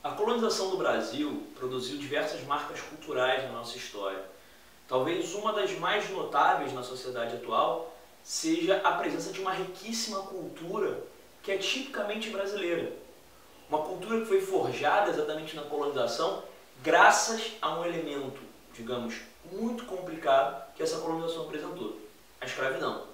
A colonização do Brasil produziu diversas marcas culturais na nossa história. Talvez uma das mais notáveis na sociedade atual seja a presença de uma riquíssima cultura que é tipicamente brasileira. Uma cultura que foi forjada exatamente na colonização graças a um elemento, digamos, muito complicado que essa colonização apresentou: a escravidão.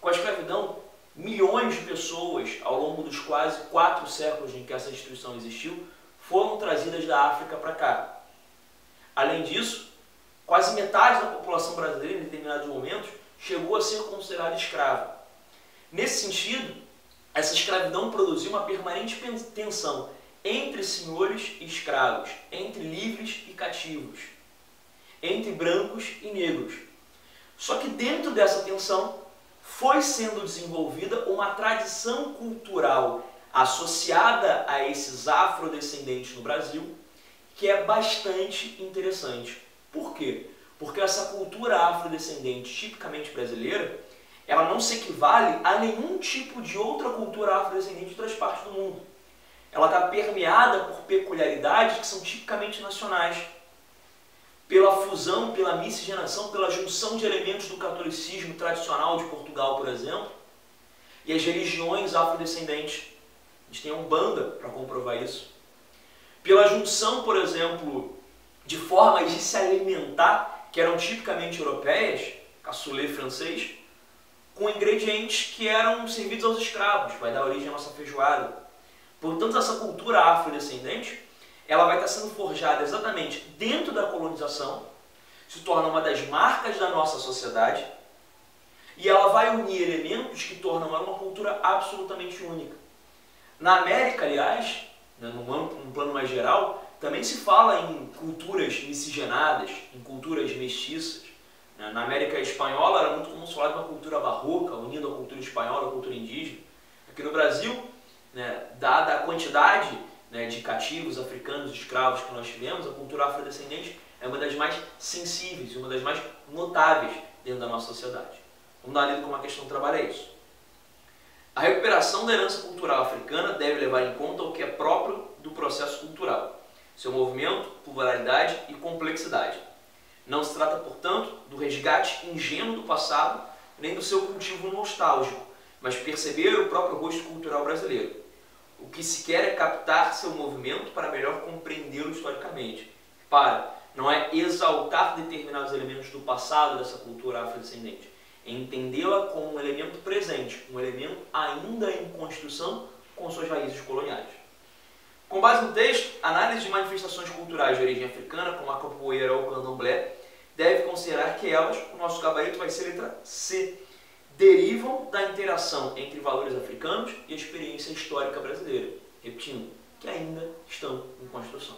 Com a escravidão, milhões de pessoas, ao longo dos quase 4 séculos em que essa instituição existiu, foram trazidas da África para cá. Além disso, quase metade da população brasileira, em determinados momentos, chegou a ser considerada escrava. Nesse sentido, essa escravidão produziu uma permanente tensão entre senhores e escravos, entre livres e cativos, entre brancos e negros. Só que dentro dessa tensão foi sendo desenvolvida uma tradição cultural associada a esses afrodescendentes no Brasil, que é bastante interessante. Por quê? Porque essa cultura afrodescendente tipicamente brasileira, ela não se equivale a nenhum tipo de outra cultura afrodescendente de outras partes do mundo. Ela está permeada por peculiaridades que são tipicamente nacionais, pela fusão, pela miscigenação, pela junção de elementos do catolicismo tradicional de Portugal, por exemplo, e as religiões afrodescendentes. A gente tem a Umbanda para comprovar isso. Pela junção, por exemplo, de formas de se alimentar que eram tipicamente europeias, cassoulet francês, com ingredientes que eram servidos aos escravos, vai dar origem à nossa feijoada. Portanto, essa cultura afrodescendente, ela vai estar sendo forjada exatamente dentro da colonização, se torna uma das marcas da nossa sociedade, e ela vai unir elementos que tornam ela uma cultura absolutamente única. Na América, aliás, num plano mais geral, também se fala em culturas miscigenadas, em culturas mestiças. Na América espanhola era muito comum falar de uma cultura barroca, unindo a cultura espanhola à cultura indígena. Aqui no Brasil, dada a quantidade de cativos, africanos, escravos que nós tivemos, a cultura afrodescendente é uma das mais sensíveis e uma das mais notáveis dentro da nossa sociedade. Vamos dar uma lida como a questão trabalha isso. A recuperação da herança cultural africana deve levar em conta o que é próprio do processo cultural: seu movimento, pluralidade e complexidade. Não se trata, portanto, do resgate ingênuo do passado, nem do seu cultivo nostálgico, mas perceber o próprio rosto cultural brasileiro. O que se quer é captar seu movimento para melhor compreendê-lo historicamente. Não é exaltar determinados elementos do passado dessa cultura afrodescendente, é entendê-la como um elemento presente, um elemento ainda em construção com suas raízes coloniais. Com base no texto, a análise de manifestações culturais de origem africana, como a capoeira ou o candomblé, deve considerar que elas, o nosso gabarito vai ser letra C, derivam da interação entre valores africanos e a experiência histórica brasileira, repetindo, que ainda estão em construção.